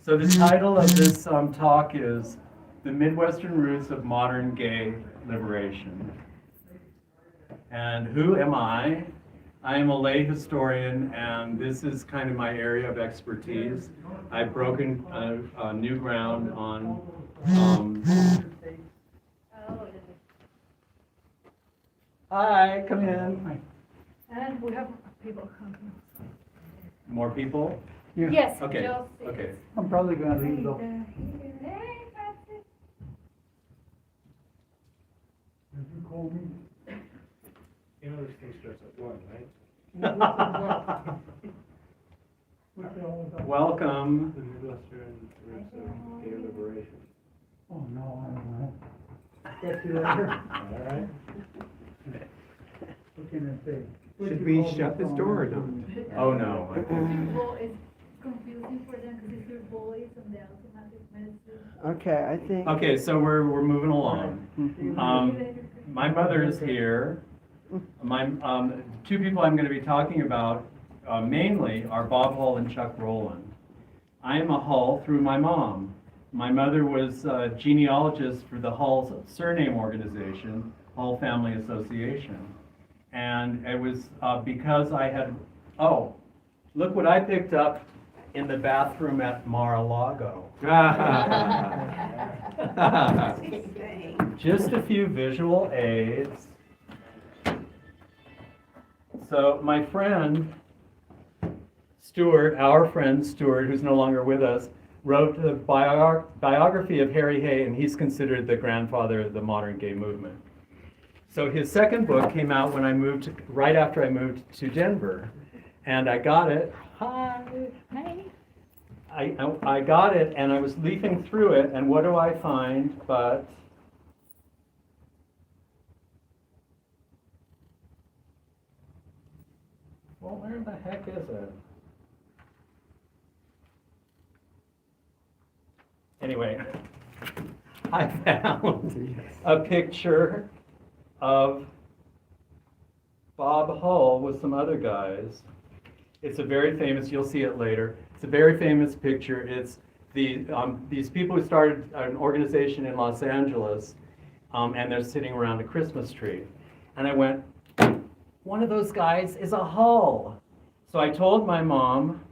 So the title of this talk is The Midwestern Roots of Modern Gay Liberation. And who am I? I am a lay historian, and this is kind of my area of expertise. I've broken new ground on hi, come in. And we have people coming. More people? Yes. Okay, okay. I'm probably gonna leave though. Hey, Francis. Did you call me? You know this thing starts at 1, right? What the hell was that? Welcome. The Midwestern Roots of Gay Liberation. Oh, no, I don't know. Catch you later. All right. What can I say? Should we shut this door or not? Oh, no. It's confusing for them because it's your voice and the automatic message. Okay, I think. Okay, so we're moving along. My mother is here. My two people I'm going to be talking about mainly are Bob Hull and Chuck Rowland. I am a Hull through my mom. My mother was a genealogist for the Hull's surname organization, Hull Family Association. And it was because I had, oh, look what I picked up in the bathroom at Mar-a-Lago. Just a few visual aids. So my friend Stuart, our friend Stuart, who's no longer with us, wrote the biography of Harry Hay, and he's considered the grandfather of the modern gay movement. So his second book came out when I moved, right after I moved to Denver, and I got it. Hi. I got it, and I was leafing through it, and what do I find but well, where the heck is it? Anyway, I found a picture of Bob Hull with some other guys. It's a very famous, you'll see it later. It's a very famous picture. It's these people who started an organization in Los Angeles, and they're sitting around a Christmas tree. And I went, one of those guys is a Hull. So I told my mom,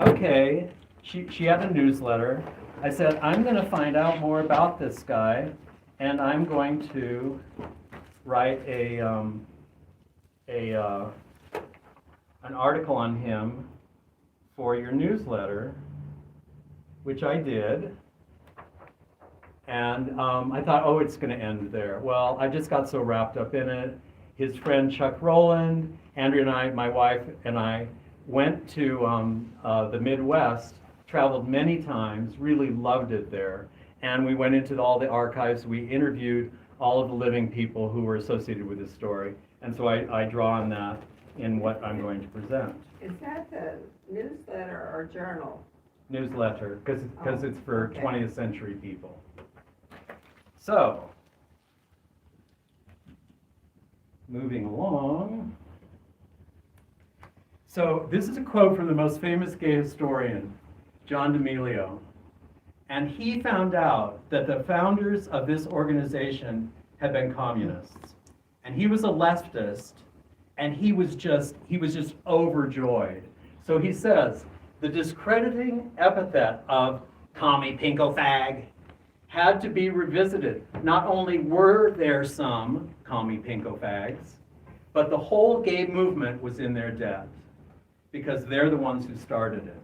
okay, she had a newsletter. I said, I'm going to find out more about this guy, and I'm going to write an article on him for your newsletter, which I did. And I thought, oh, it's going to end there. Well, I just got so wrapped up in it. His friend Chuck Rowland, Andrea and I, my wife and I, went to the Midwest, traveled many times, really loved it there. And we went into all the archives. We interviewed all of the living people who were associated with this story. And so I draw on that in what I'm going to present. Is that the newsletter or journal? Newsletter, because it's for okay. 20th century people. So, moving along. So this is a quote from the most famous gay historian, John D'Amelio. And he found out that the founders of this organization had been communists. And he was a leftist, and he was just overjoyed. So he says, the discrediting epithet of commie pinko fag had to be revisited. Not only were there some commie pinko fags, but the whole gay movement was in their debt, because they're the ones who started it.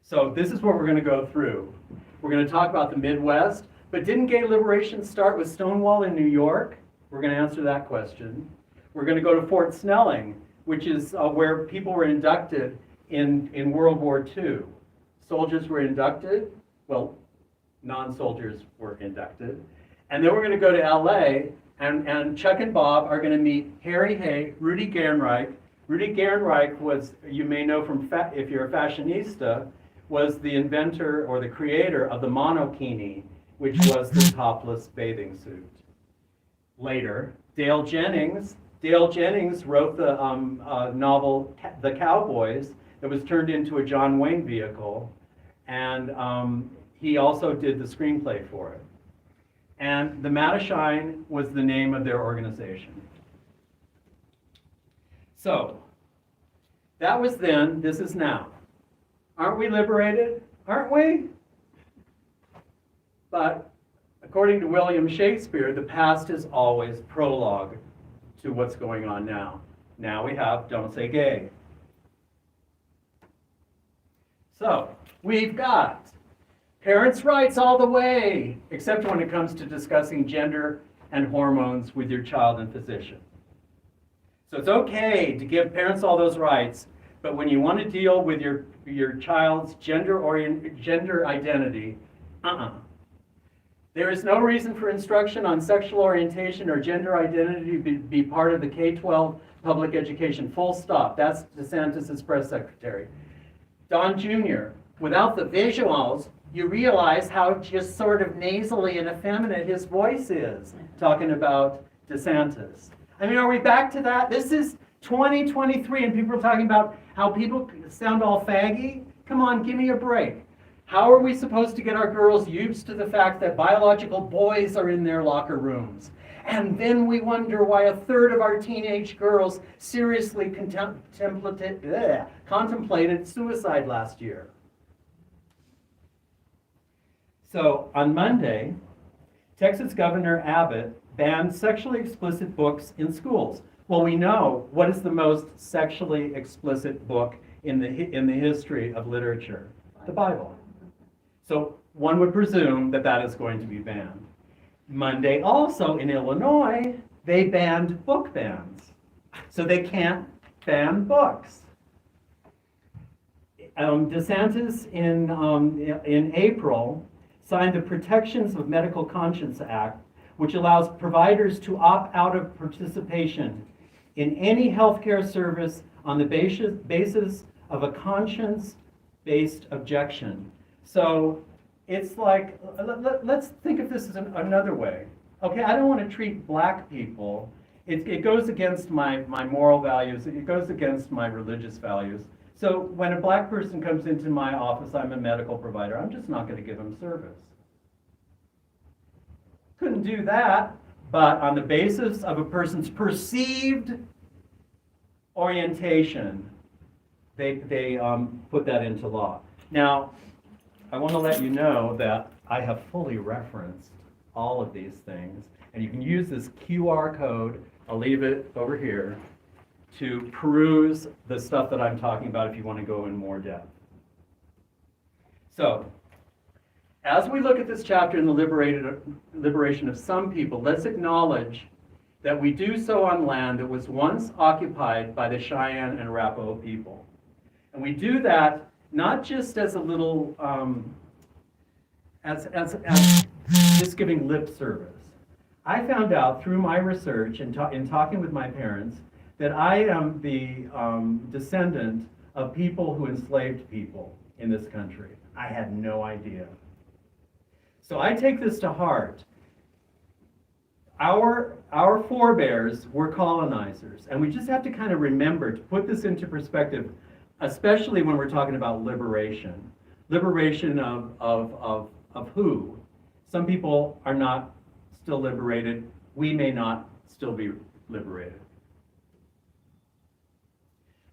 So this is what we're going to go through. We're going to talk about the Midwest, but didn't gay liberation start with Stonewall in New York? We're going to answer that question. We're going to go to Fort Snelling, which is where people were inducted in World War II. Soldiers were inducted, well, non-soldiers were inducted. And then we're going to go to LA, and Chuck and Bob are going to meet Harry Hay, Rudy Gernreich. Rudy Gernreich was, you may know from, if you're a fashionista, was the inventor or the creator of the monokini, which was the topless bathing suit. Later, Dale Jennings wrote the novel The Cowboys. that was turned into a John Wayne vehicle, and he also did the screenplay for it. And the Mattachine was the name of their organization. So, that was then, this is now. Aren't we liberated? Aren't we? But according to William Shakespeare, the past is always prologue to what's going on now. Now we have Don't Say Gay. So, we've got parents' rights all the way, except when it comes to discussing gender and hormones with your child and physician. So it's okay to give parents all those rights, but when you want to deal with your child's gender identity, There is no reason for instruction on sexual orientation or gender identity to be part of the K-12 public education, full stop. That's DeSantis' press secretary. Don Jr., without the visuals, you realize how just sort of nasally and effeminate his voice is, talking about DeSantis. I mean, are we back to that? This is 2023 and people are talking about how people sound all faggy? Come on, give me a break. How are we supposed to get our girls used to the fact that biological boys are in their locker rooms? And then we wonder why a third of our teenage girls seriously contemplated suicide last year. So on Monday, Texas Governor Abbott banned sexually explicit books in schools. Well, we know what is the most sexually explicit book in the history of literature? The Bible. So one would presume that that is going to be banned. Monday also in Illinois, they banned book bans. So they can't ban books. DeSantis in April signed the Protections of Medical Conscience Act, which allows providers to opt out of participation in any healthcare service on the basis of a conscience-based objection. So it's like, let's think of this as another way. Okay, I don't want to treat black people. It goes against my moral values. It goes against my religious values. So when a black person comes into my office, I'm a medical provider. I'm just not going to give them service. Couldn't do that, but on the basis of a person's perceived orientation, they put that into law. Now, I want to let you know that I have fully referenced all of these things, and you can use this QR code, I'll leave it over here, to peruse the stuff that I'm talking about if you want to go in more depth. So, as we look at this chapter in the liberation of some people, let's acknowledge that we do so on land that was once occupied by the Cheyenne and Arapaho people. And we do that not just as a little, as just giving lip service. I found out through my research and in talking with my parents that I am the descendant of people who enslaved people in this country. I had no idea. So I take this to heart. Our forebears were colonizers, and we just have to kind of remember to put this into perspective, especially when we're talking about liberation. Liberation of who? Some people are not still liberated. We may not still be liberated.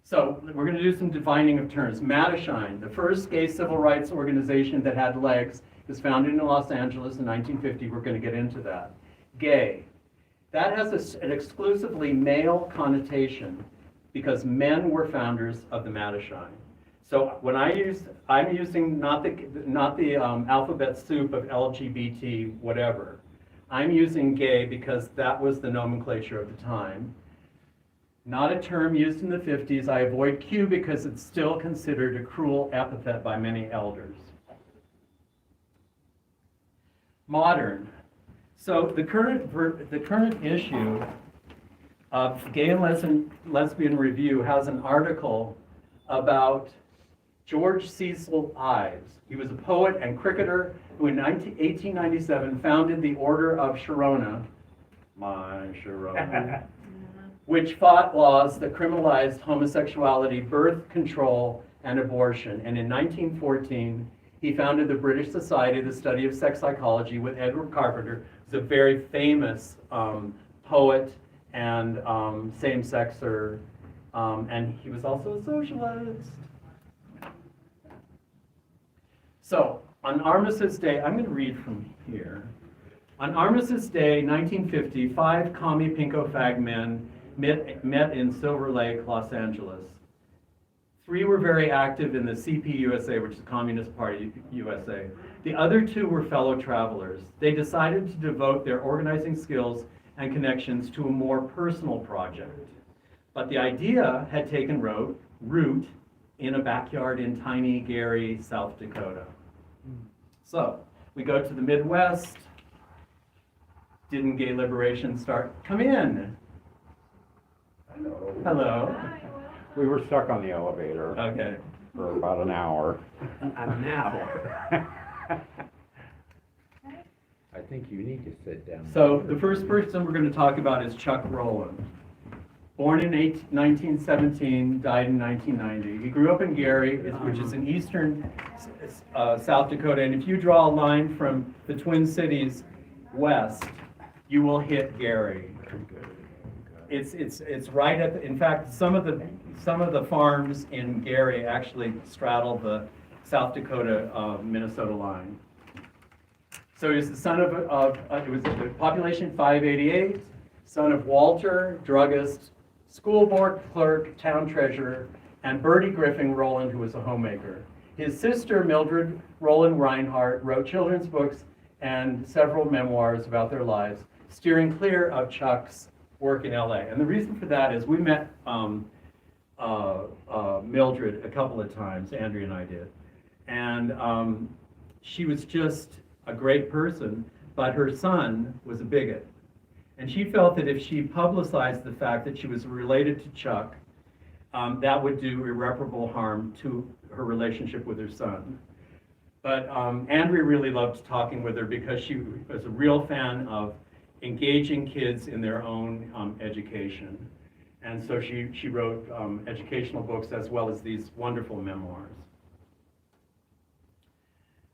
So we're going to do some defining of terms. Mattachine, the first gay civil rights organization that had legs, was founded in Los Angeles in 1950. We're going to get into that. Gay. That has an exclusively male connotation because men were founders of the Mattachine. So when I'm using not the alphabet soup of LGBT whatever. I'm using gay because that was the nomenclature of the time. Not a term used in the 50s. I avoid Q because it's still considered a cruel epithet by many elders. Modern. So the current issue of Gay and Lesbian Review has an article about George Cecil Ives. He was a poet and cricketer who in 1897 founded the Order of Sharona, my Sharona, which fought laws that criminalized homosexuality, birth control, and abortion. And in 1914, he founded the British Society of the Study of Sex Psychology with Edward Carpenter, who's a very famous poet and same-sexer, and he was also a socialist. So, on Armistice Day, I'm going to read from here. On Armistice Day, 1950, 5 commie pinko fag men met in Silver Lake, Los Angeles. 3 were very active in the CPUSA, which is Communist Party USA. The other 2 were fellow travelers. They decided to devote their organizing skills and connections to a more personal project. But the idea had taken root in a backyard in tiny Gary, South Dakota. So, we go to the Midwest. Didn't gay liberation start? Come in. Hello. We were stuck on the elevator Okay. for about an hour. An hour. I think you need to sit down. So the first person we're going to talk about is Chuck Rowland. Born in 1917, died in 1990. He grew up in Gary, which is in eastern South Dakota. And if you draw a line from the Twin Cities west, you will hit Gary. It's right at the, in fact, some of the farms in Gary actually straddle the South Dakota Minnesota line. So he was the son of it was a population 588, son of Walter, druggist, school board clerk, town treasurer, and Bertie Griffin Rowland, who was a homemaker. His sister Mildred Rowland Reinhardt wrote children's books and several memoirs about their lives, steering clear of Chuck's work in LA. And the reason for that is we met Mildred a couple of times, Andrea and I did. And she was just a great person, but her son was a bigot. And she felt that if she publicized the fact that she was related to Chuck, that would do irreparable harm to her relationship with her son. But Andrea really loved talking with her because she was a real fan of engaging kids in their own education. And so she wrote educational books as well as these wonderful memoirs.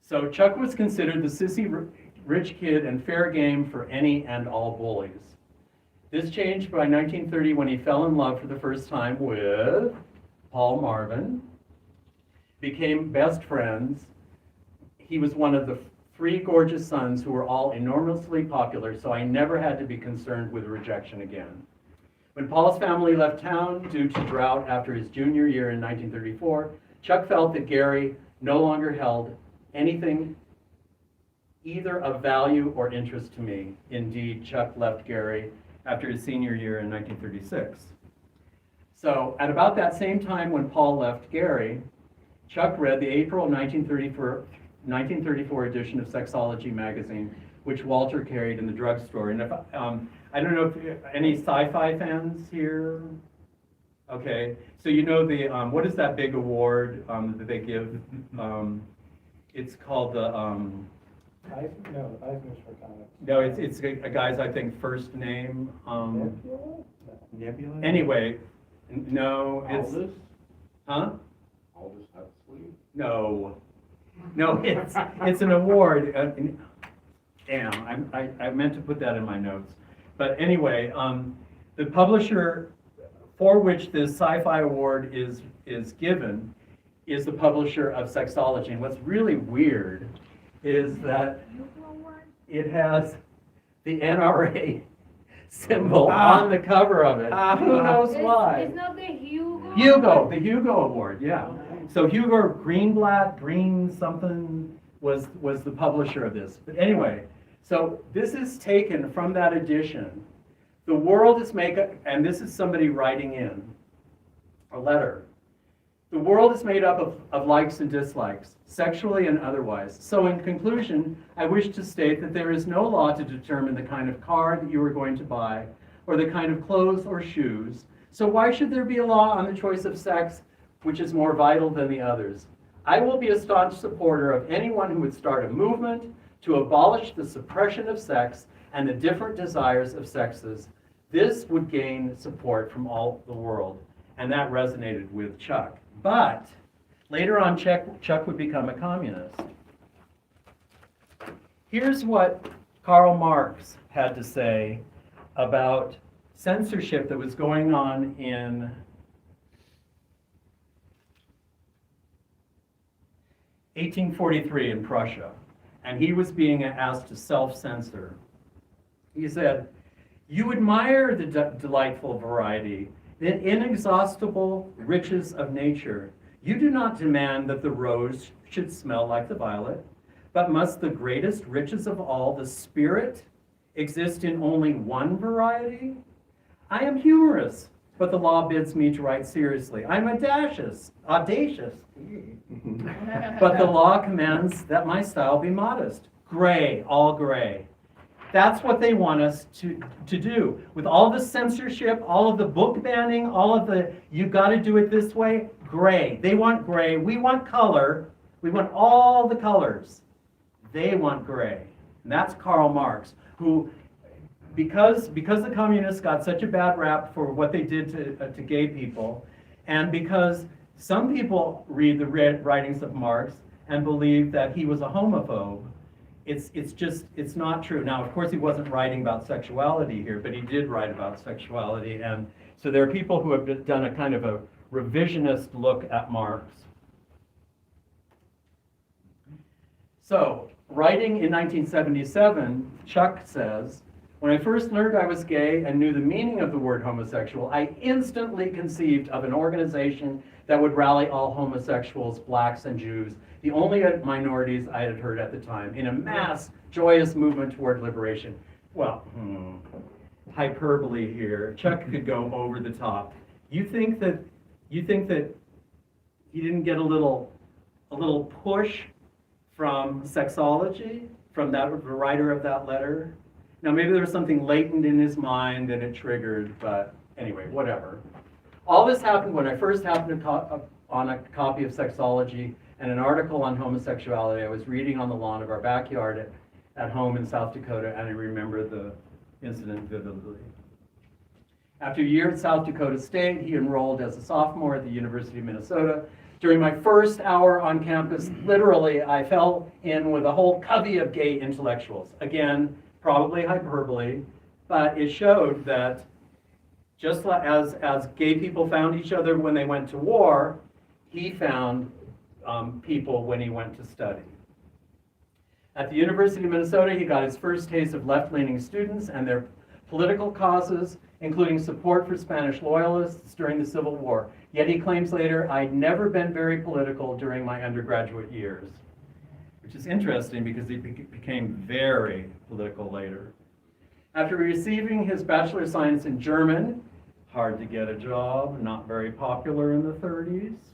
So Chuck was considered the sissy rich kid and fair game for any and all bullies. This changed by 1930 when he fell in love for the first time with Paul Marvin, became best friends. He was one of the 3 gorgeous sons who were all enormously popular, so I never had to be concerned with rejection again. When Paul's family left town due to drought after his junior year in 1934, Chuck felt that Gary no longer held anything either of value or interest to me. Indeed, Chuck left Gary after his senior year in 1936. So at about that same time when Paul left Gary, Chuck read the April 1934 edition of Sexology magazine, which Walter carried in the drugstore. And if I don't know if any sci-fi fans here. Okay, so you know the what is that big award that they give? It's called the Eisner's for comics. no, it's a guy's I think first name. Nebula? Anyway, no, it's Aldous? huh? Aldous Huxley? No, it's an award. Damn, I meant to put that in my notes. But anyway, the publisher for which this sci-fi award is given is the publisher of Sexology. And what's really weird is that it has the NRA symbol on the cover of it. Who knows why? It's not the Hugo. The Hugo Award, yeah. So Hugo Greenblatt, Green something was the publisher of this. But anyway, so this is taken from that edition. The world is made up, and this is somebody writing in a letter. The world is made up of likes and dislikes, sexually and otherwise. So in conclusion, I wish to state that there is no law to determine the kind of car that you are going to buy, or the kind of clothes or shoes. So why should there be a law on the choice of sex which is more vital than the others? I will be a staunch supporter of anyone who would start a movement to abolish the suppression of sex and the different desires of sexes. This would gain support from all the world. And that resonated with Chuck. But Later on, Chuck would become a communist. Here's what Karl Marx had to say about censorship that was going on in 1843 in Prussia, and he was being asked to self-censor. He said, "You admire the delightful variety, the inexhaustible riches of nature. You do not demand that the rose should smell like the violet, but must the greatest riches of all, the spirit, exist in only one variety? I am humorous, but the law bids me to write seriously. I'm audacious, but the law commands that my style be modest. Gray, all gray." That's what they want us to do. With all the censorship, all of the book banning, all of the, you got to do it this way, gray. They want gray. We want color. We want all the colors. They want gray. And that's Karl Marx, who, because the communists got such a bad rap for what they did to gay people, and because some people read the writings of Marx and believe that he was a homophobe, it's not true. Now, of course, he wasn't writing about sexuality here, but he did write about sexuality. And so there are people who have done a kind of a revisionist look at Marx. So, writing in 1977, Chuck says, "When I first learned I was gay and knew the meaning of the word homosexual, I instantly conceived of an organization that would rally all homosexuals, blacks and Jews, the only minorities I had heard at the time, in a mass, joyous movement toward liberation." Well, hyperbole here. Chuck could go over the top. You think that he didn't get a little push from sexology, from the writer of that letter? Now, maybe there was something latent in his mind and it triggered, but anyway, whatever. All this happened when I first happened on a copy of Sexology and an article on homosexuality I was reading on the lawn of our backyard at home in South Dakota, and I remember the incident vividly. After a year at South Dakota State, he enrolled as a sophomore at the University of Minnesota. During my first hour on campus, literally, I fell in with a whole covey of gay intellectuals. Again, probably hyperbole, but it showed that just as gay people found each other when they went to war, he found people when he went to study. At the University of Minnesota, he got his first taste of left-leaning students and their political causes, including support for Spanish loyalists during the Civil War. Yet he claims later, "I'd never been very political during my undergraduate years," which is interesting because he became very political later. After receiving his Bachelor of Science in German, hard to get a job, not very popular in the 30s,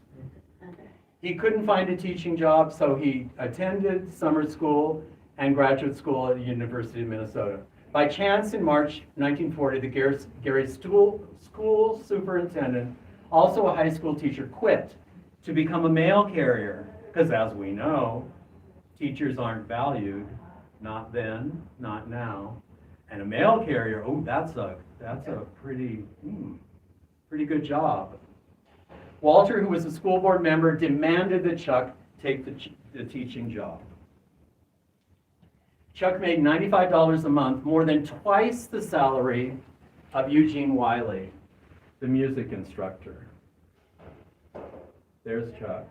he couldn't find a teaching job, so he attended summer school and graduate school at the University of Minnesota. By chance, in March 1940, the Gary school superintendent, also a high school teacher, quit to become a mail carrier, because as we know, teachers aren't valued, not then, not now. And a mail carrier, oh, that's a pretty good job. Walter, who was a school board member, demanded that Chuck take the teaching job. Chuck made $95 a month, more than twice the salary of Eugene Wiley, the music instructor. There's Chuck.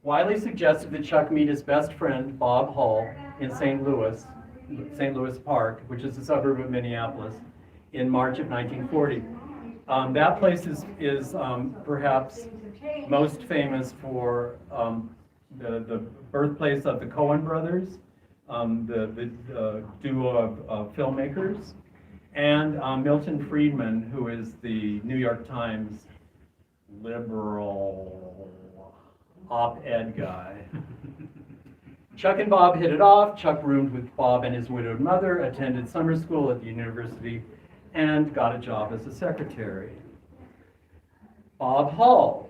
Wiley suggested that Chuck meet his best friend, Bob Hull, in St. Louis Park, which is a suburb of Minneapolis, in March of 1940. That place is perhaps most famous for the birthplace of the Coen brothers, the duo of filmmakers, and Milton Friedman, who is the New York Times liberal op-ed guy. Chuck and Bob hit it off. Chuck roomed with Bob and his widowed mother, attended summer school at the university, and got a job as a secretary. Bob Hull,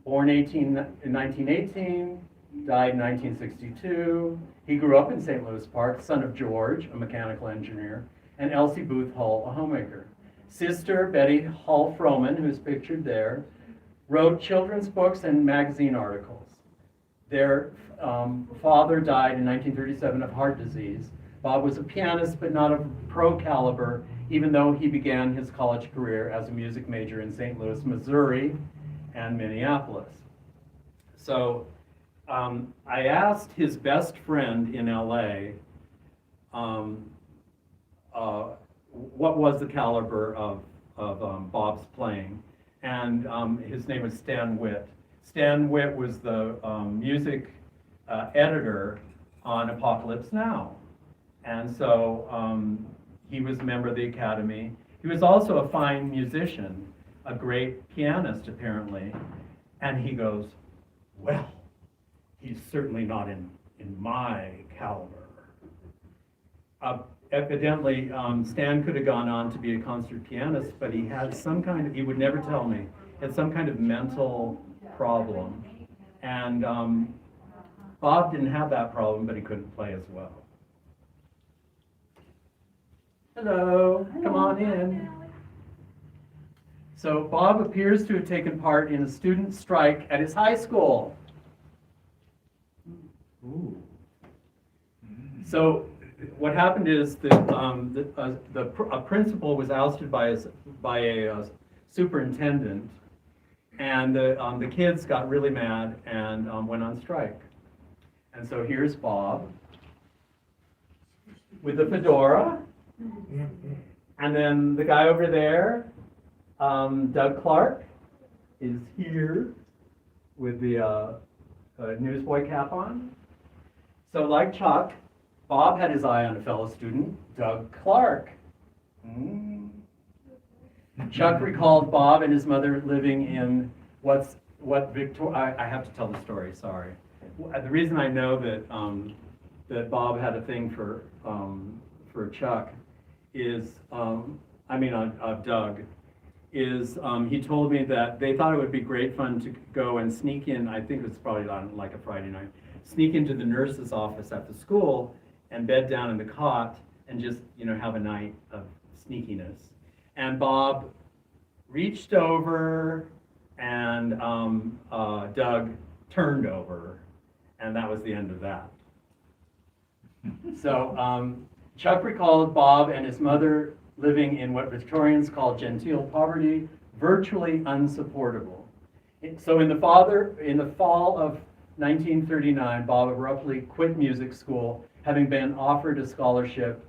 born in 1918, died in 1962. He grew up in St. Louis Park, son of George, a mechanical engineer, and Elsie Booth Hull, a homemaker. Sister Betty Hull Froman, who's pictured there, wrote children's books and magazine articles. Their father died in 1937 of heart disease. Bob was a pianist, but not of pro caliber, even though he began his college career as a music major in St. Louis, Missouri, and Minneapolis. So I asked his best friend in LA what was the caliber of Bob's playing, and his name was Stan Witt. Stan Witt was the music editor on Apocalypse Now. And so he was a member of the Academy. He was also a fine musician, a great pianist apparently. And he goes, well, he's certainly not in my caliber. Evidently, Stan could have gone on to be a concert pianist, but he had some kind of, he would never tell me, had some kind of mental problem. And Bob didn't have that problem, but he couldn't play as well. Hello, come on in. So Bob appears to have taken part in a student strike at his high school. Ooh. So what happened is that a principal was ousted by a superintendent, and the kids got really mad and went on strike. And so here's Bob with the fedora, and then the guy over there, Doug Clark, is here with the newsboy cap on. So like Chuck, Bob had his eye on a fellow student, Doug Clark. Chuck recalled Bob and his mother living in I have to tell the story, sorry. The reason I know that Bob had a thing for Chuck is, Doug, is he told me that they thought it would be great fun to go and sneak in, I think it was probably on like a Friday night, sneak into the nurse's office at the school and bed down in the cot and just, have a night of sneakiness. And Bob reached over and Doug turned over, and that was the end of that. So Chuck recalled Bob and his mother living in what Victorians call genteel poverty, virtually unsupportable. So in the fall of 1939, Bob abruptly quit music school, having been offered a scholarship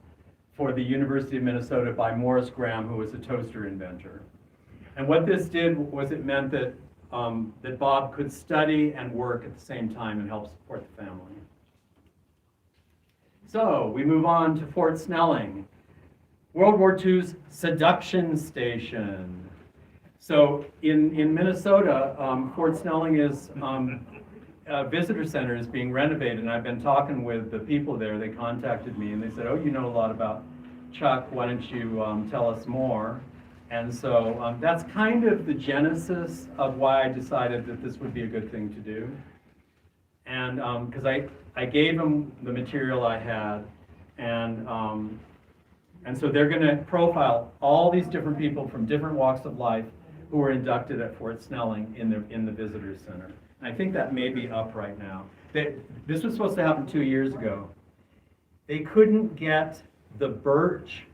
for the University of Minnesota by Morris Graham, who was a toaster inventor. And what this did was it meant that Bob could study and work at the same time and help support the family. So we move on to Fort Snelling, World War II's seduction station. So in Minnesota, Fort Snelling is a visitor center is being renovated, and I've been talking with the people there. They contacted me and they said, "Oh, you know a lot about Chuck. Why don't you tell us more?" And so that's kind of the genesis of why I decided that this would be a good thing to do. And because I gave them the material I had, and so they're going to profile all these different people from different walks of life who were inducted at Fort Snelling in the visitor center. And I think that may be up right now. This was supposed to happen 2 years ago. They couldn't get the birch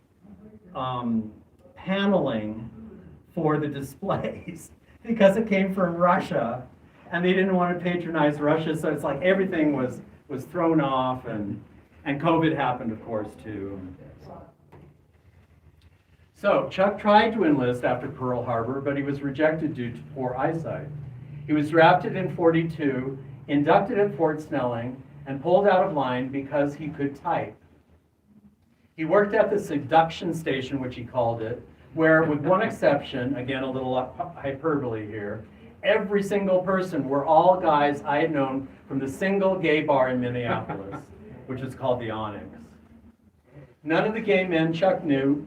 paneling for the displays because it came from Russia, and they didn't want to patronize Russia, so it's like everything was thrown off, and COVID happened, of course, too. So Chuck tried to enlist after Pearl Harbor, but he was rejected due to poor eyesight. He was drafted in '42, inducted at Fort Snelling, and pulled out of line because he could type. He worked at the seduction station, which he called it, where, with one exception, again a little hyperbole here, every single person were all guys I had known from the single gay bar in Minneapolis, which is called the Onyx. None of the gay men Chuck knew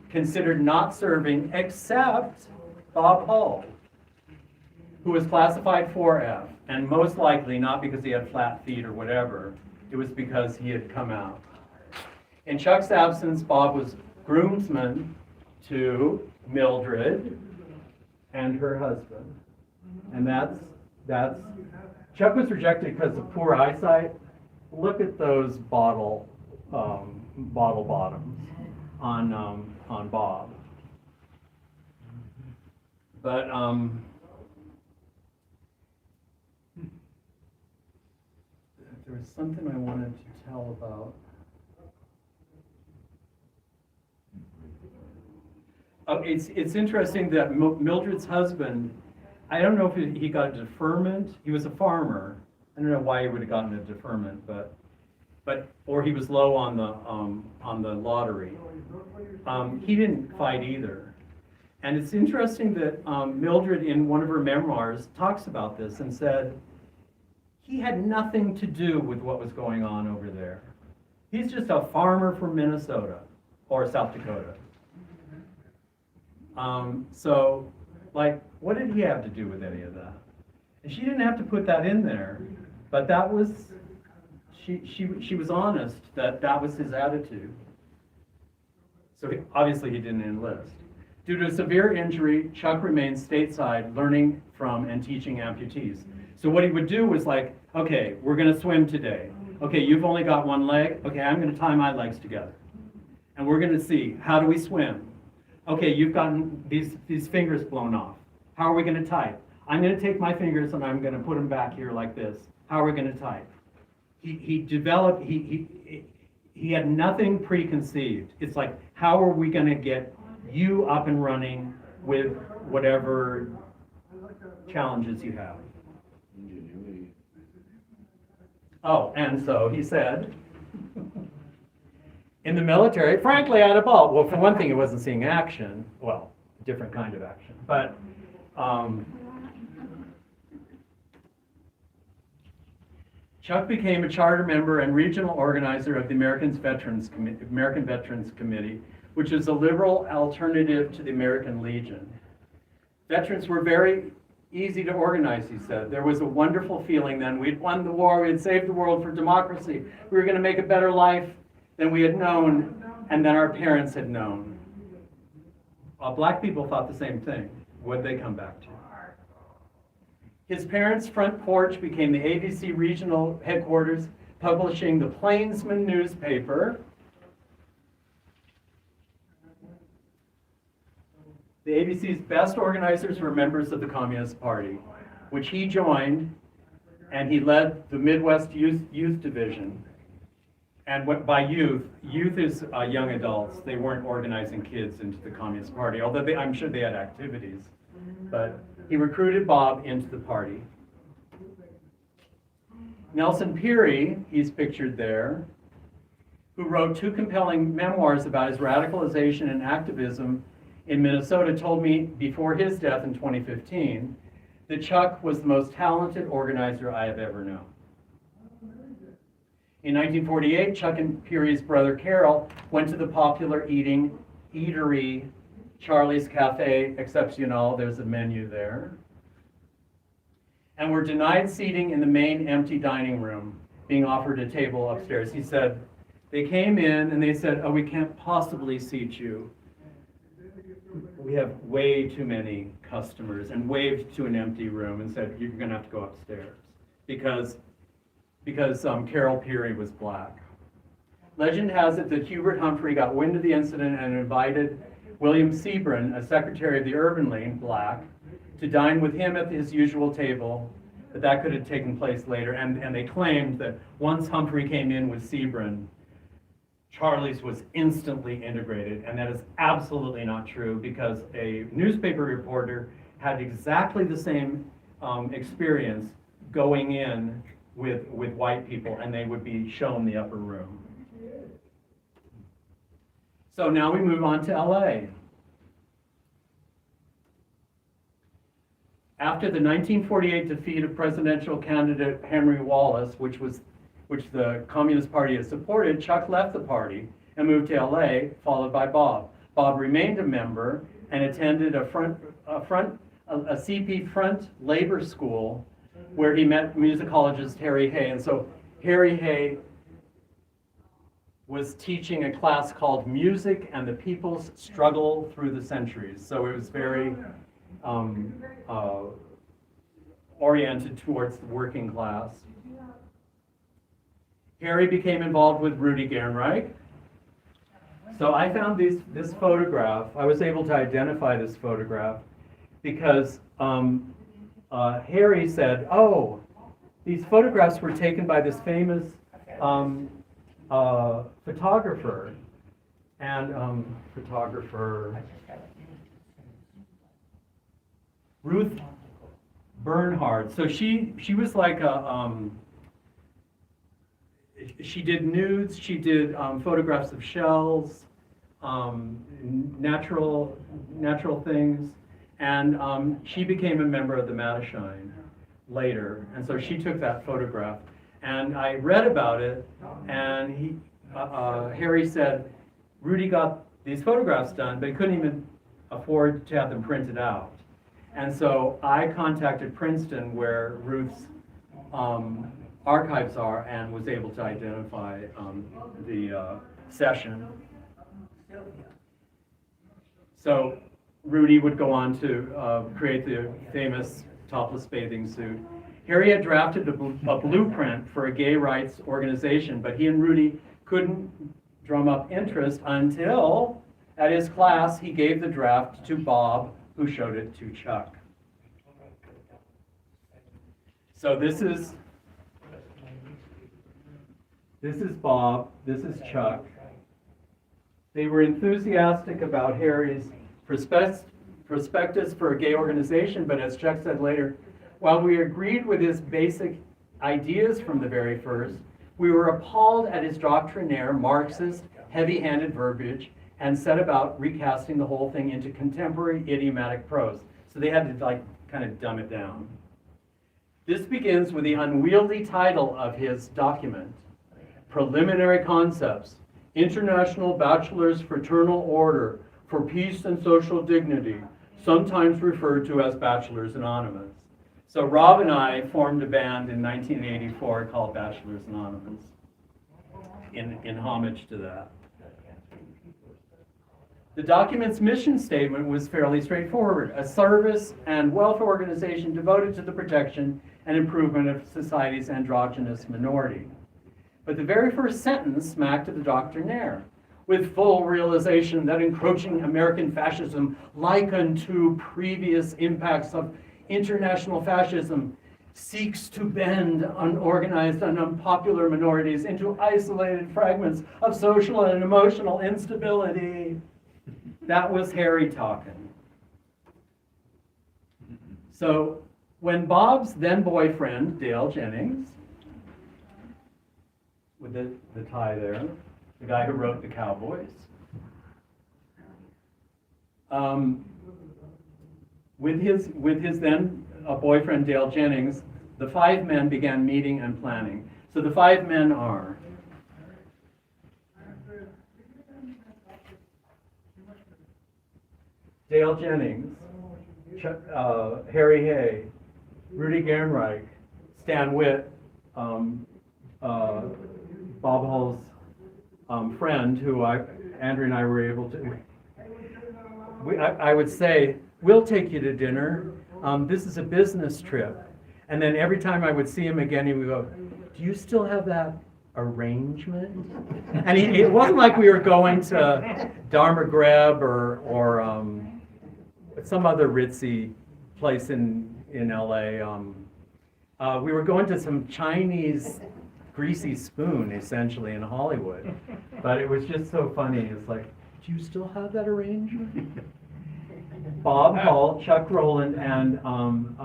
considered not serving except Bob Hull, who was classified 4F, and most likely not because he had flat feet or whatever, it was because he had come out. In Chuck's absence, Bob was groomsman to Mildred and her husband. And Chuck was rejected because of poor eyesight. Look at those bottle bottoms on Bob. But there was something I wanted to tell about. Oh, it's interesting that Mildred's husband, I don't know if he got a deferment. He was a farmer. I don't know why he would have gotten a deferment, but or he was low on the lottery. He didn't fight either. And it's interesting that Mildred, in one of her memoirs, talks about this and said he had nothing to do with what was going on over there. He's just a farmer from Minnesota or South Dakota. So, like, what did he have to do with any of that? And she didn't have to put that in there, but that was, she was honest that was his attitude. So obviously he didn't enlist. Due to a severe injury, Chuck remained stateside, learning from and teaching amputees. So what he would do was like, okay, we're going to swim today. Okay, you've only got one leg. Okay, I'm going to tie my legs together. And we're going to see, how do we swim? Okay, you've gotten these fingers blown off. How are we going to type? I'm going to take my fingers and I'm going to put them back here like this. How are we going to type? He developed, he had nothing preconceived. It's like, how are we going to get you up and running with whatever challenges you have? Oh, and so he said, in the military, frankly, I'd evolved. Well, for one thing, it wasn't seeing action. Well, a different kind of action. But Chuck became a charter member and regional organizer of the American Veterans Committee, which is a liberal alternative to the American Legion. Veterans were very easy to organize, he said. There was a wonderful feeling then. We'd won the war, we had saved the world for democracy. We were going to make a better life than we had known and than our parents had known. Black people thought the same thing. What'd they come back to? His parents' front porch became the ABC regional headquarters, publishing the Plainsman newspaper. The ABC's best organizers were members of the Communist Party, which he joined, and he led the Midwest Youth Division. And by youth is young adults. They weren't organizing kids into the Communist Party, although I'm sure they had activities. But he recruited Bob into the party. Nelson Peary, he's pictured there, who wrote 2 compelling memoirs about his radicalization and activism in Minnesota, told me before his death in 2015 that Chuck was the most talented organizer I have ever known. In 1948, Chuck and Peary's brother Carol went to the popular eatery Charlie's Cafe Exceptional, there's a menu there, and were denied seating in the main empty dining room, being offered a table upstairs. He said, they came in and they said, oh, we can't possibly seat you. We have way too many customers, and waved to an empty room and said, you're going to have to go upstairs because Carol Peary was black. Legend has it that Hubert Humphrey got wind of the incident and invited William Sebron, a secretary of the Urban League, black, to dine with him at his usual table, but that could have taken place later. And they claimed that once Humphrey came in with Sebron, Charlie's was instantly integrated, and that is absolutely not true because a newspaper reporter had exactly the same experience going in with white people, and they would be shown the upper room. So now we move on to LA. After the 1948 defeat of presidential candidate Henry Wallace, which the Communist Party had supported, Chuck left the party and moved to LA, followed by Bob. Bob remained a member and attended a CP front labor school where he met musicologist Harry Hay. And so Harry Hay was teaching a class called Music and the People's Struggle Through the Centuries. So it was very oriented towards the working class. Harry became involved with Rudy Gernreich. So I found this photograph. I was able to identify this photograph because Harry said, "Oh, these photographs were taken by this famous photographer." And photographer Ruth Bernhard. So she was like she did nudes, she did photographs of shells, natural things, and she became a member of the Mattachine later, and so she took that photograph. And I read about it, and Harry said, Rudy got these photographs done, but he couldn't even afford to have them printed out. And so I contacted Princeton, where Ruth's archives are, and was able to identify the session. So Rudy would go on to create the famous topless bathing suit. Harry had drafted a blueprint for a gay rights organization, but he and Rudy couldn't drum up interest until, at his class, he gave the draft to Bob, who showed it to Chuck. So this is Bob, this is Chuck. They were enthusiastic about Harry's prospectus for a gay organization, but as Chuck said later, while we agreed with his basic ideas from the very first, we were appalled at his doctrinaire, Marxist, heavy-handed verbiage, and set about recasting the whole thing into contemporary idiomatic prose. So they had to kind of dumb it down. This begins with the unwieldy title of his document, Preliminary Concepts, International Bachelors' Fraternal Order for Peace and Social Dignity, sometimes referred to as Bachelors Anonymous. So Rob and I formed a band in 1984 called Bachelors Anonymous in homage to that. The document's mission statement was fairly straightforward: a service and welfare organization devoted to the protection and improvement of society's androgynous minority. But the very first sentence smacked of the doctrinaire: with full realization that encroaching American fascism, like unto previous impacts of international fascism, seeks to bend unorganized and unpopular minorities into isolated fragments of social and emotional instability. That was Harry talking. So when Bob's then boyfriend, Dale Jennings, with the tie there, the guy who wrote The Cowboys, with his then boyfriend Dale Jennings, the five men began meeting and planning. So the five men are Dale Jennings, Harry Hay, Rudy Gernreich, Stan Witt, Bob Hull's friend, who Andrew and I were able to. I would say, we'll take you to dinner. This is a business trip. And then every time I would see him again, he would go, do you still have that arrangement? And it wasn't like we were going to Dharma Greb or some other ritzy place in LA. We were going to some Chinese greasy spoon, essentially, in Hollywood. But it was just so funny. It's like, do you still have that arrangement? Bob Hull, Chuck Rowland, and I'm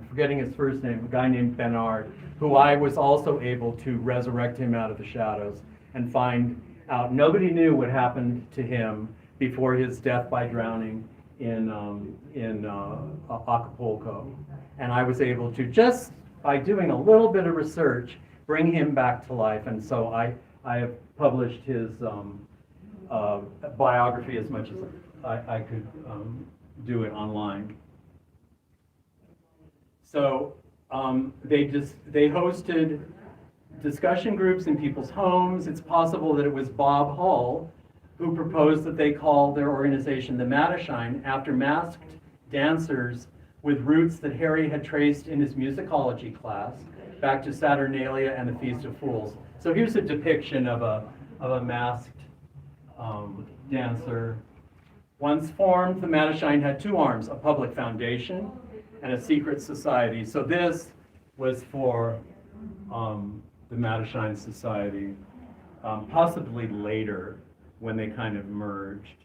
forgetting his first name, a guy named Bernard, who I was also able to resurrect him out of the shadows and find out. Nobody knew what happened to him before his death by drowning in Acapulco. And I was able to, just by doing a little bit of research, bring him back to life. And so I have published his biography as much as I could do it online. So they hosted discussion groups in people's homes. It's possible that it was Bob Hull who proposed that they call their organization the Mattachine after masked dancers with roots that Harry had traced in his musicology class back to Saturnalia and the Feast of Fools. So here's a depiction of a masked dancer. Once formed, the Mattachine had two arms, a public foundation and a secret society. So this was for the Mattachine Society, possibly later when they kind of merged.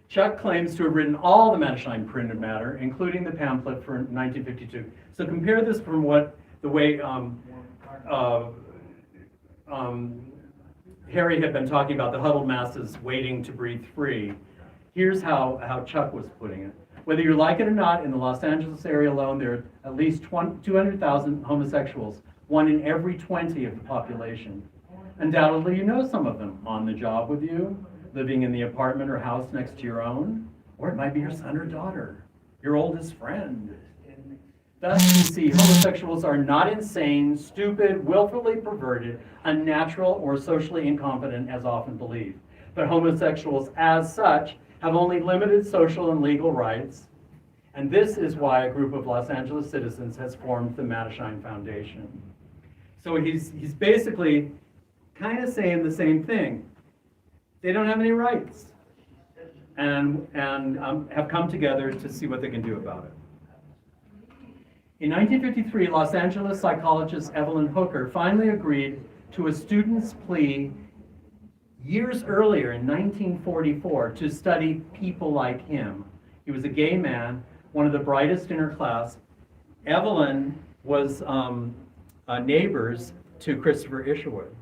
Chuck claims to have written all the Mattachine printed matter, including the pamphlet for 1952. So compare this from the way Harry had been talking about the huddled masses waiting to breathe free. Here's how Chuck was putting it. Whether you like it or not, in the Los Angeles area alone, there are at least 200,000 homosexuals, 1 in every 20 of the population. Undoubtedly, you know some of them on the job with you, living in the apartment or house next to your own, or it might be your son or daughter, your oldest friend. Thus, you see, homosexuals are not insane, stupid, willfully perverted, unnatural, or socially incompetent as often believed. But homosexuals, as such, have only limited social and legal rights, and this is why a group of Los Angeles citizens has formed the Mattachine Foundation. So he's basically kind of saying the same thing. They don't have any rights, and have come together to see what they can do about it. In 1953, Los Angeles psychologist Evelyn Hooker finally agreed to a student's plea years earlier in 1944 to study people like him. He was a gay man, one of the brightest in her class. Evelyn was neighbors to Christopher Isherwood,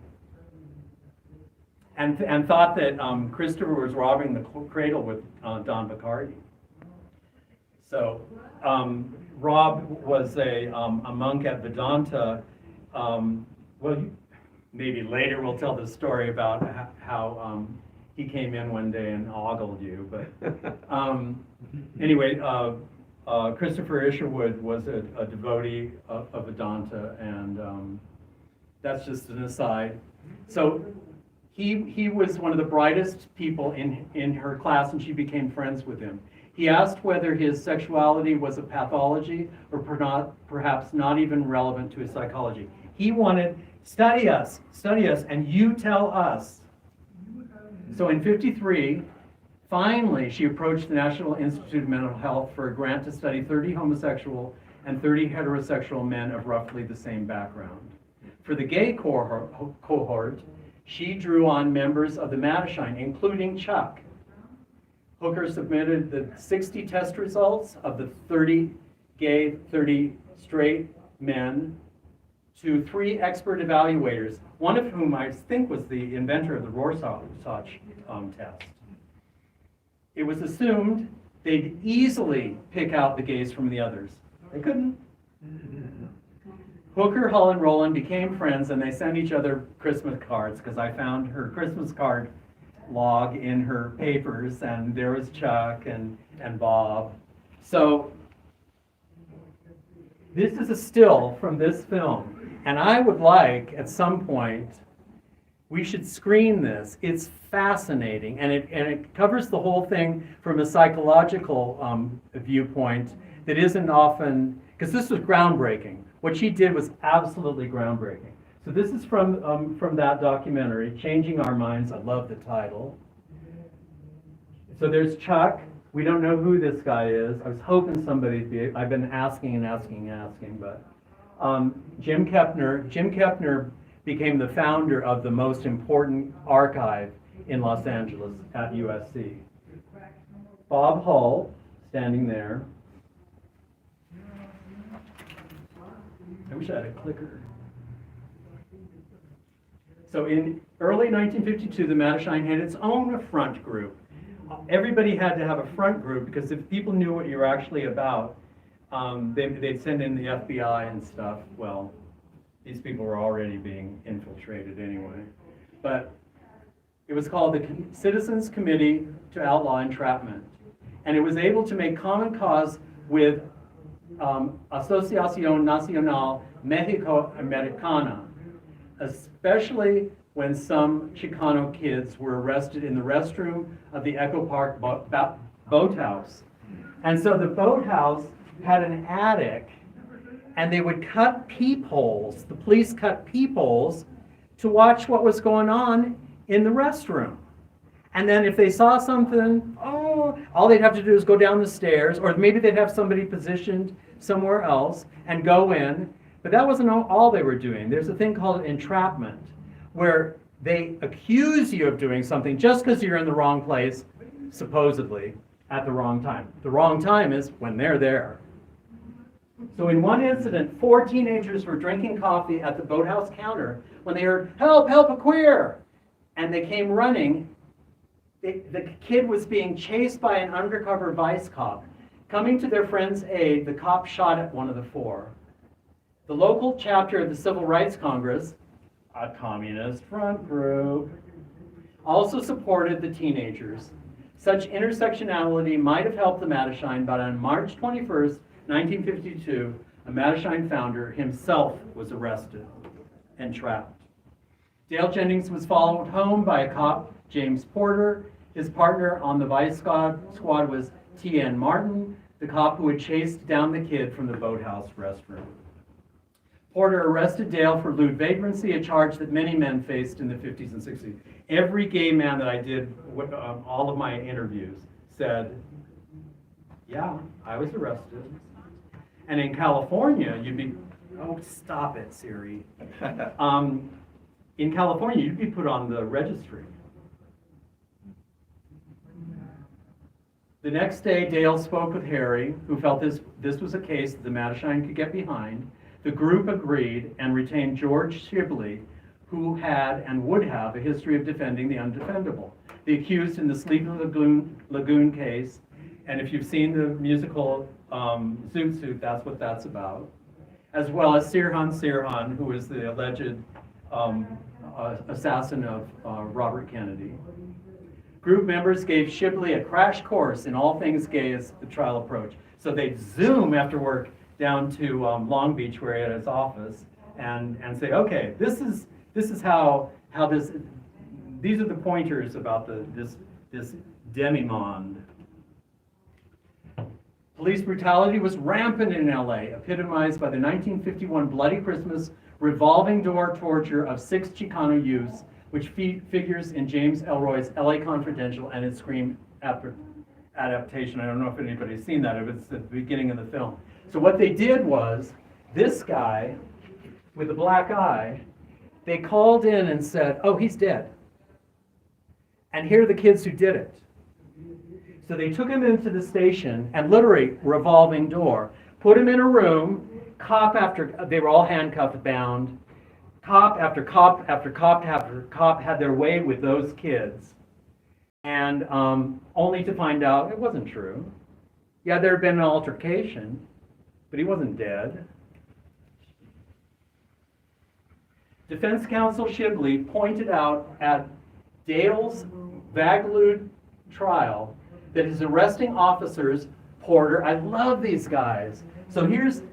and thought that Christopher was robbing the cradle with Don Bacardi. So Rob was a monk at Vedanta. Maybe later we'll tell the story about how he came in one day and ogled you. But anyway, Christopher Isherwood was a devotee of Vedanta, and that's just an aside. So he was one of the brightest people in her class, and she became friends with him. He asked whether his sexuality was a pathology or perhaps not even relevant to his psychology. He wanted, study us, and you tell us. So in 1953, finally, she approached the National Institute of Mental Health for a grant to study 30 homosexual and 30 heterosexual men of roughly the same background. For the gay cohort, she drew on members of the Mattachine, including Chuck. Hooker submitted the 60 test results of the 30 gay, 30 straight men to 3 expert evaluators, one of whom I think was the inventor of the Rorschach test. It was assumed they'd easily pick out the gays from the others. They couldn't. Hooker, Hull, and Rowland became friends, and they sent each other Christmas cards, because I found her Christmas card log in her papers, and there was Chuck and Bob. So this is a still from this film, and I would like, at some point, we should screen this. It's fascinating, and it covers the whole thing from a psychological viewpoint that isn't often, because this was groundbreaking. What she did was absolutely groundbreaking. So this is from that documentary, Changing Our Minds. I love the title. So there's Chuck. We don't know who this guy is. I was hoping somebody'd be, I've been asking, but Jim Kepner. Jim Kepner became the founder of the most important archive in Los Angeles at USC. Bob Hull, standing there. I wish I had a clicker. So in early 1952, the Mattachine had its own front group. Everybody had to have a front group, because if people knew what you were actually about, they'd send in the FBI and stuff. Well, these people were already being infiltrated anyway. But it was called the Citizens Committee to Outlaw Entrapment. And it was able to make common cause with Asociación Nacional Mexico-Americana, especially when some Chicano kids were arrested in the restroom of the Echo Park boathouse And so the boathouse had an attic, and they would cut peepholes. The police cut peepholes to watch what was going on in the restroom. And then if they saw something, all they'd have to do is go down the stairs, or maybe they'd have somebody positioned somewhere else and go in. But that wasn't all they were doing. There's a thing called entrapment, where they accuse you of doing something just because you're in the wrong place, supposedly, at the wrong time. The wrong time is when they're there. So in one incident, 4 teenagers were drinking coffee at the boathouse counter when they heard, "Help, help, a queer!" And they came running. The kid was being chased by an undercover vice cop. Coming to their friend's aid, the cop shot at one of the 4. The local chapter of the Civil Rights Congress, a communist front group, also supported the teenagers. Such intersectionality might have helped the Mattachine, but on March 21st, 1952, a Mattachine founder himself was arrested and trapped. Dale Jennings was followed home by a cop, James Porter. His partner on the vice squad was T.N. Martin, the cop who had chased down the kid from the boathouse restroom. Porter arrested Dale for lewd vagrancy, a charge that many men faced in the 50s and 60s. Every gay man that I did all of my interviews said, yeah, I was arrested. And in California, you'd be, oh, stop it, Siri. In California, you'd be put on the registry. The next day, Dale spoke with Harry, who felt this was a case that the Mattachine could get behind. The group agreed and retained George Shibley, who had and would have a history of defending the undefendable. The accused in the Sleepy Lagoon case, and if you've seen the musical Zoot Suit, that's what that's about, as well as Sirhan, who is the alleged assassin of Robert Kennedy. Group members gave Shibley a crash course in all things gay as the trial approached. So they'd zoom after work down to Long Beach, where he had his office, and say, okay, this is how this, these are the pointers about this demi-monde. Police brutality was rampant in LA, epitomized by the 1951 Bloody Christmas revolving door torture of 6 Chicano youths, which figures in James Ellroy's LA Confidential and its Scream adaptation. I don't know if anybody's seen that, it's at the beginning of the film. So what they did was, this guy with the black eye, they called in and said, oh, he's dead. And here are the kids who did it. So they took him into the station, and literally, revolving door, put him in a room, cop after, they were all handcuffed, bound, cop after cop after cop after cop had their way with those kids, and only to find out it wasn't true. Yeah, there had been an altercation, but he wasn't dead. Defense counsel Shibley pointed out at Dale's Vagaloo trial that his arresting officers, Porter, I love these guys. So here's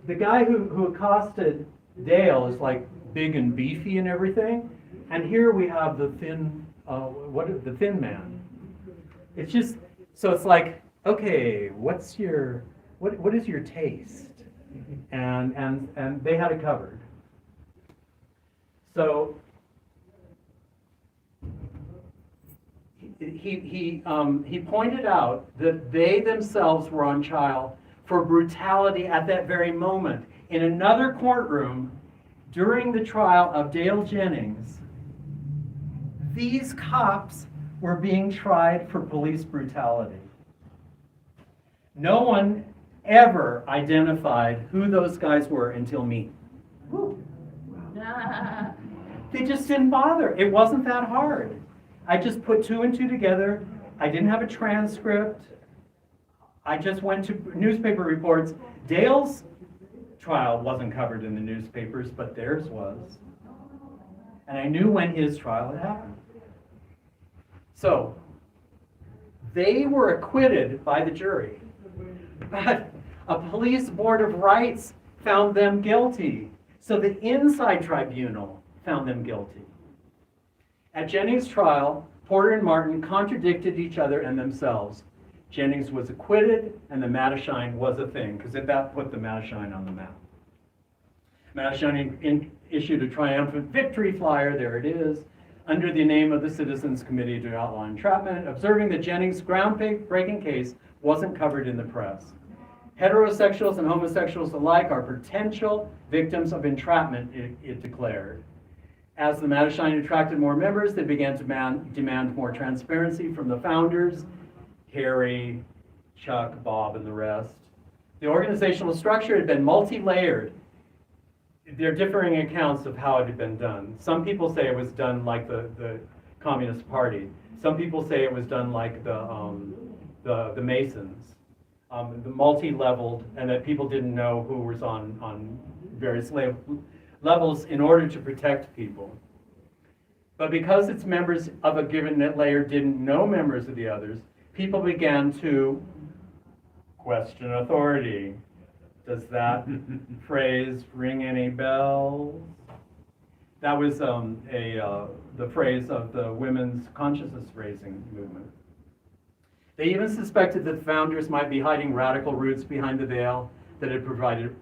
the guy who accosted Dale is like big and beefy and everything, and here we have the thin, the thin man. It's just, so it's like, okay, what is your taste? And they had it covered. So he pointed out that they themselves were on trial for brutality at that very moment. In another courtroom, during the trial of Dale Jennings, these cops were being tried for police brutality. No one ever identified who those guys were until me. They just didn't bother. It wasn't that hard. I just put 2 and 2 together. I didn't have a transcript. I just went to newspaper reports. Dale's trial wasn't covered in the newspapers, but theirs was. And I knew when his trial had happened. So, they were acquitted by the jury. But a police board of rights found them guilty. So the inside tribunal found them guilty. At Jennings' trial, Porter and Martin contradicted each other and themselves. Jennings was acquitted, and the Mattachine was a thing, because that put the Mattachine on the map. Mattachine issued a triumphant victory flyer, there it is, under the name of the Citizens Committee to Outlaw Entrapment, observing that Jennings' groundbreaking case wasn't covered in the press. Heterosexuals and homosexuals alike are potential victims of entrapment, it declared. As the Mattachine attracted more members, they began to demand more transparency from the founders, Harry, Chuck, Bob, and the rest. The organizational structure had been multi-layered. There are differing accounts of how it had been done. Some people say it was done like the Communist Party. Some people say it was done like the Masons, the multi-leveled, and that people didn't know who was on various levels in order to protect people. But because its members of a given layer didn't know members of the others, people began to question authority. Does that phrase ring any bells? That was the phrase of the women's consciousness raising movement. They even suspected that the founders might be hiding radical roots behind the veil that had provided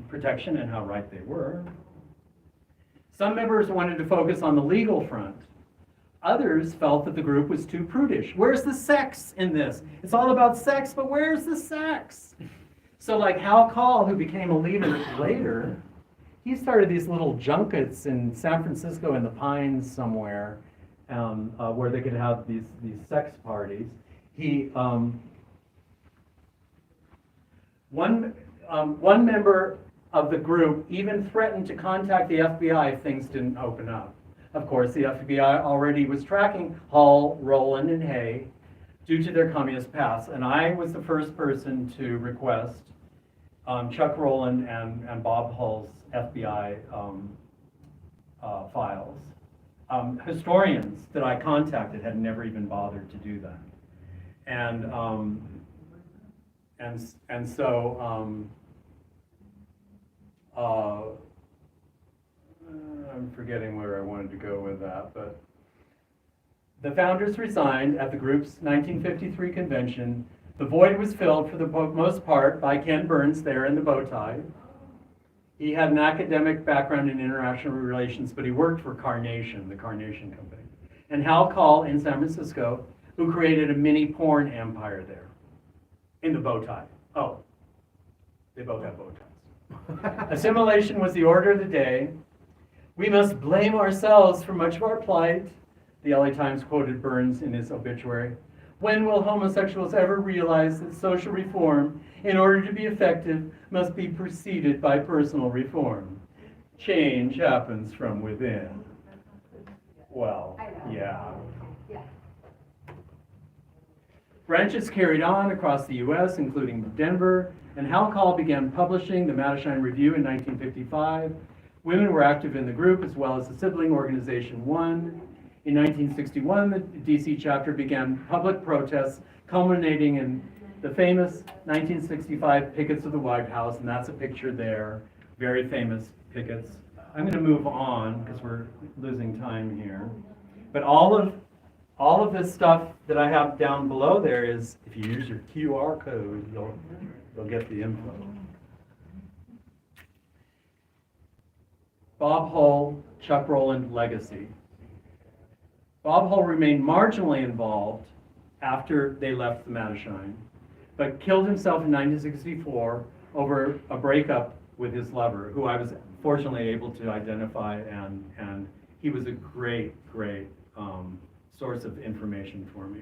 protection, and how right they were. Some members wanted to focus on the legal front. Others felt that the group was too prudish. Where's the sex in this? It's all about sex, but where's the sex? So like Hal Call, who became a leader later, he started these little junkets in San Francisco in the Pines somewhere, where they could have these sex parties. One member of the group even threatened to contact the FBI if things didn't open up. Of course, the FBI already was tracking Hall, Rowland, and Hay due to their communist past, and I was the first person to request Chuck Rowland and Bob Hull's FBI files. Historians that I contacted had never even bothered to do that, and so I'm forgetting where I wanted to go with that, but the founders resigned at the group's 1953 convention. The void was filled for the most part by Ken Burns there in the bow tie. He had an academic background in international relations, but he worked for Carnation, the Carnation Company. And Hal Call in San Francisco, who created a mini porn empire there in the bow tie. Oh, they both have bow ties. Assimilation was the order of the day. We must blame ourselves for much of our plight, the LA Times quoted Burns in his obituary. When will homosexuals ever realize that social reform, in order to be effective, must be preceded by personal reform? Change happens from within. Well, yeah. Branches carried on across the U.S., including Denver, and Hal Call began publishing the Mattachine Review in 1955. Women were active in the group, as well as the sibling organization One. In 1961, the DC chapter began public protests, culminating in the famous 1965 pickets of the White House, and that's a picture there, very famous pickets. I'm going to move on because we're losing time here. But all of this stuff that I have down below there is, if you use your QR code, you'll get the info. Bob Hull, Chuck Rowland legacy. Bob Hull remained marginally involved after they left the Mattachine, but killed himself in 1964 over a breakup with his lover, who I was fortunately able to identify, and he was a great source of information for me.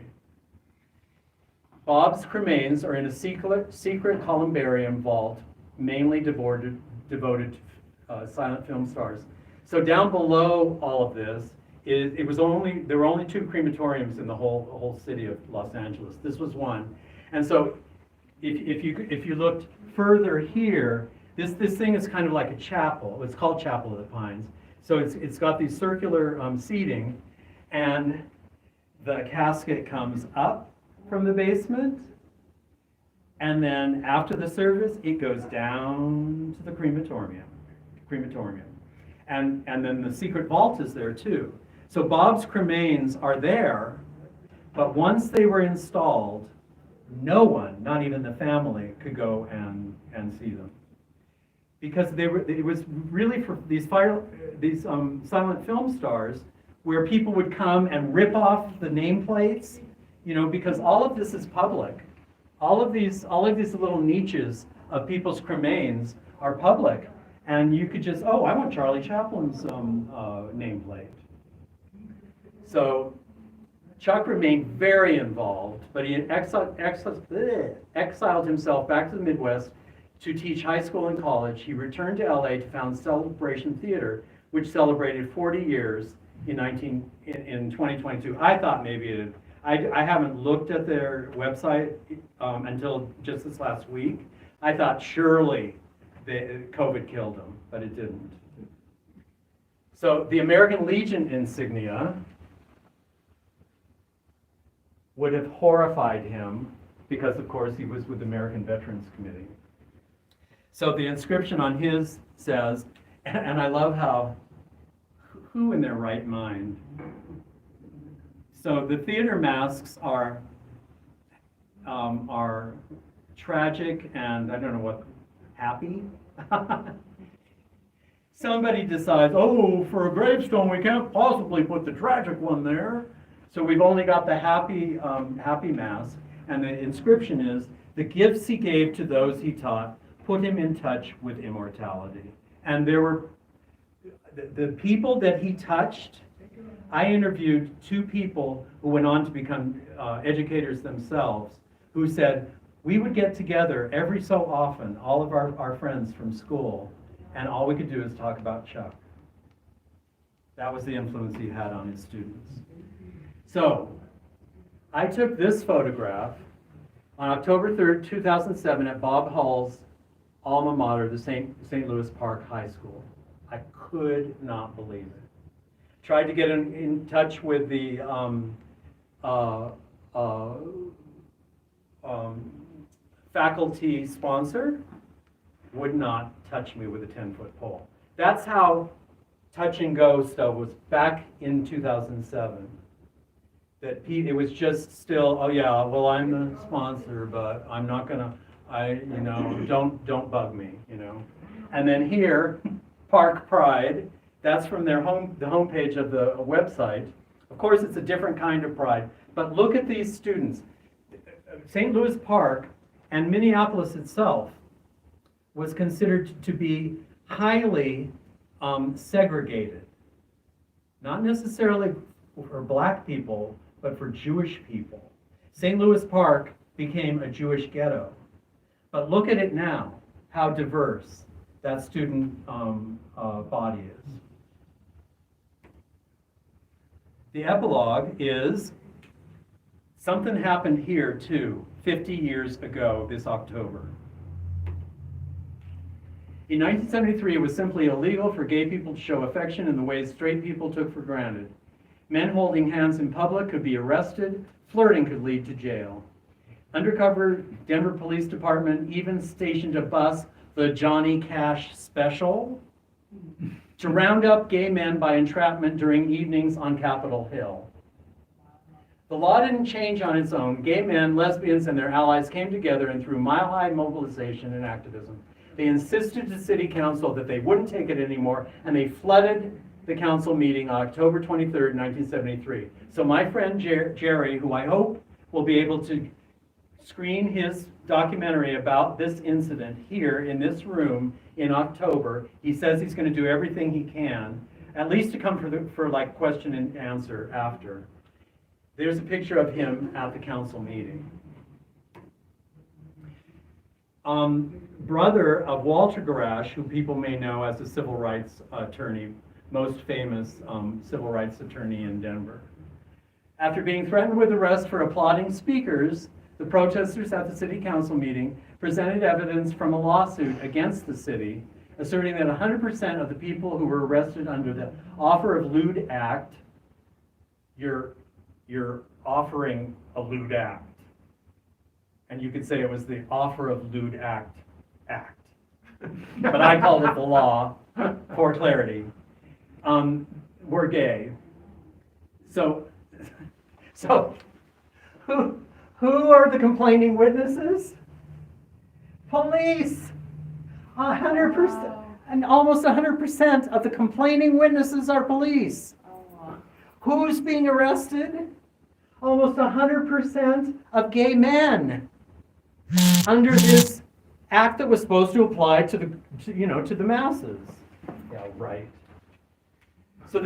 Bob's cremains are in a secret columbarium vault, mainly devoted to silent film stars. So down below all of this, there were only two crematoriums in the whole city of Los Angeles. This was one, and so if you looked further here, this thing is kind of like a chapel. It's called Chapel of the Pines. So it's got these circular seating, and the casket comes up from the basement, and then after the service, it goes down to the crematorium, and then the secret vault is there too. So Bob's cremains are there, but once they were installed, No one, not even the family, could go and see them. Because it was really for these silent film stars where people would come and rip off the nameplates, because all of this is public. All of these little niches of people's cremains are public. And you could just, I want Charlie Chaplin's nameplate. So Chuck remained very involved, but he exiled himself back to the Midwest to teach high school and college. He returned to LA to found Celebration Theater, which celebrated 40 years in 2022. I thought maybe I haven't looked at their website until just this last week. I thought surely COVID killed them, but it didn't. So the American Legion insignia would have horrified him because, of course, he was with the American Veterans Committee. So the inscription on his says, and I love how, who in their right mind? So the theater masks are tragic and I don't know what, happy? Somebody decides, for a gravestone we can't possibly put the tragic one there. So we've only got the happy mask, and the inscription is, the gifts he gave to those he taught put him in touch with immortality. And there were, the people that he touched, I interviewed 2 people who went on to become educators themselves, who said, we would get together every so often, all of our friends from school, and all we could do is talk about Chuck. That was the influence he had on his students. So, I took this photograph on October 3rd, 2007 at Bob Hall's alma mater, the St. Louis Park High School. I could not believe it. Tried to get in touch with the faculty sponsor, would not touch me with a 10-foot pole. That's how touch and go stuff was back in 2007. That it was just still, I'm the sponsor, but I'm not gonna, don't bug me, And then here, Park Pride, that's from the homepage of the website. Of course, it's a different kind of pride, but look at these students. St. Louis Park and Minneapolis itself was considered to be highly segregated. Not necessarily for black people, but for Jewish people. St. Louis Park became a Jewish ghetto. But look at it now, how diverse that student body is. The epilogue is, something happened here too, 50 years ago this October. In 1973, it was simply illegal for gay people to show affection in the ways straight people took for granted. Men holding hands in public could be arrested. Flirting could lead to jail. Undercover Denver Police Department even stationed a bus, the Johnny Cash Special, to round up gay men by entrapment during evenings on Capitol Hill. The law didn't change on its own. Gay men, lesbians, and their allies came together and through mile-high mobilization and activism, they insisted to City Council that they wouldn't take it anymore, and they flooded the council meeting on October 23rd, 1973. So my friend Jerry, who I hope will be able to screen his documentary about this incident here in this room in October, he says he's going to do everything he can, at least to come for like question and answer after. There's a picture of him at the council meeting. Brother of Walter Garash, who people may know as a civil rights attorney, most famous civil rights attorney in Denver. After being threatened with arrest for applauding speakers, the protesters at the city council meeting presented evidence from a lawsuit against the city, asserting that 100% of the people who were arrested under the offer of lewd act, you're offering a lewd act. And you could say it was the offer of lewd act. But I called it the law for clarity. Were gay. So Who are the complaining witnesses? Police. 100%, Wow. and almost 100% of the complaining witnesses are police. Who's being arrested? Almost 100% of gay men under this act that was supposed to apply to the masses. Yeah, right. So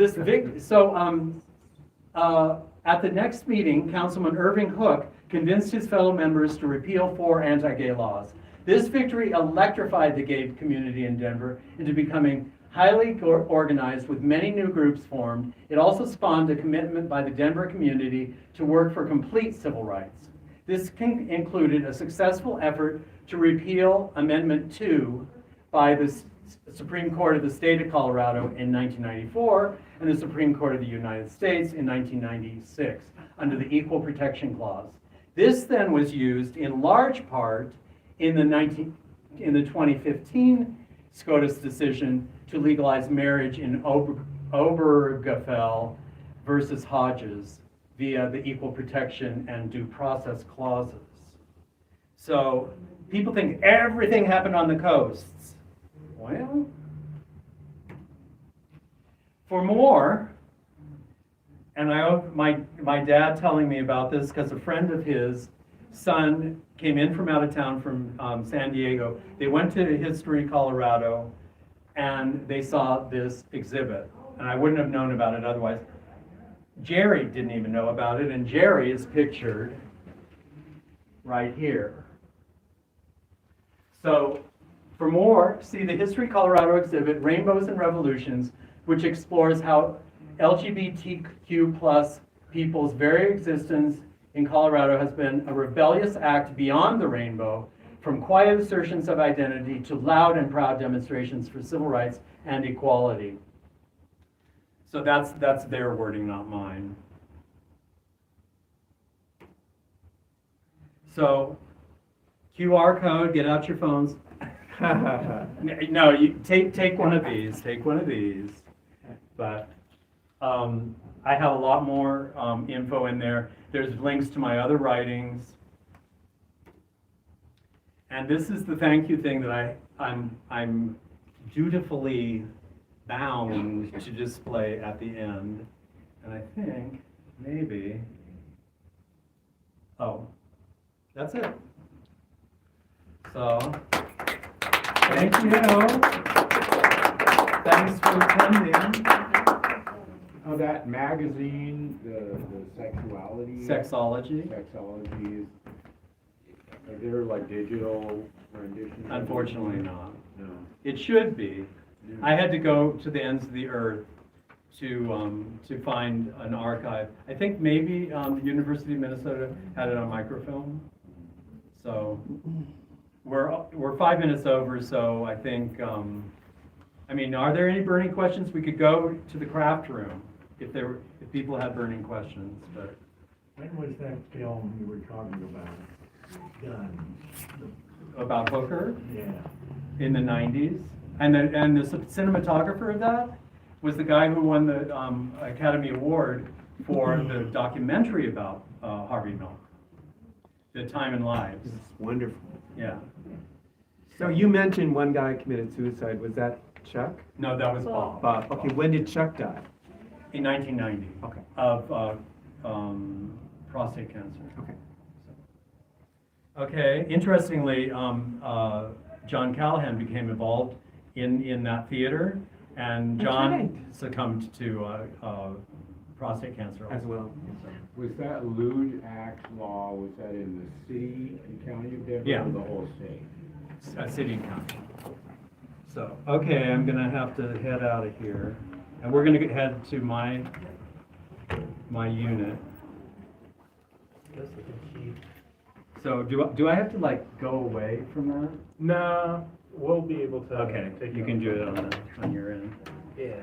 at the next meeting, Councilman Irving Hook convinced his fellow members to repeal 4 anti-gay laws. This victory electrified the gay community in Denver into becoming highly organized with many new groups formed. It also spawned a commitment by the Denver community to work for complete civil rights. This included a successful effort to repeal Amendment 2 by the Supreme Court of the State of Colorado in 1994 and the Supreme Court of the United States in 1996 under the Equal Protection Clause. This then was used in large part in the 2015 SCOTUS decision to legalize marriage in Obergefell versus Hodges via the Equal Protection and Due Process Clauses. So people think everything happened on the coasts. Well, for more, and I hope my dad telling me about this because a friend of his son came in from out of town from San Diego. They went to History Colorado and they saw this exhibit, and I wouldn't have known about it otherwise. Jerry didn't even know about it, and Jerry is pictured right here. So for more, see the History Colorado exhibit, Rainbows and Revolutions, which explores how LGBTQ plus people's very existence in Colorado has been a rebellious act beyond the rainbow, from quiet assertions of identity to loud and proud demonstrations for civil rights and equality. So that's their wording, not mine. So QR code, get out your phones. No, you take one of these. Take one of these. But I have a lot more info in there. There's links to my other writings. And this is the thank you thing that I'm dutifully bound to display at the end. And I think maybe, oh, that's it. So, thank you. Thanks for attending. Oh, that magazine, the sexuality. Sexology. Sexology is, are there like digital renditions? Unfortunately not. No. It should be. I had to go to the ends of the earth to find an archive. I think maybe the University of Minnesota had it on microfilm. So we're 5 minutes over, so I think, I mean, are there any burning questions? We could go to the craft room if people had burning questions, but. When was that film you were talking about done? About Hooker? Yeah. In the 90s. And the cinematographer of that was the guy who won the Academy Award for the documentary about Harvey Milk, The Time and Lives. It's wonderful. Yeah. So you mentioned one guy committed suicide. Was that Chuck? No, that was Bob. Bob. Okay, when did Chuck die? In 1990. Okay. Of prostate cancer. Okay. Okay. Interestingly, John Callahan became involved in that theater, and That's John right. succumbed to prostate cancer As well. Was that lewd act law, was that in the city and county of Denver Yeah. or the whole state? City and county. So, okay, I'm gonna have to head out of here, and we're gonna head to my unit. So do I have to like go away from that? No, we'll be able to. Okay, take you it can on. do it on your end. Yeah.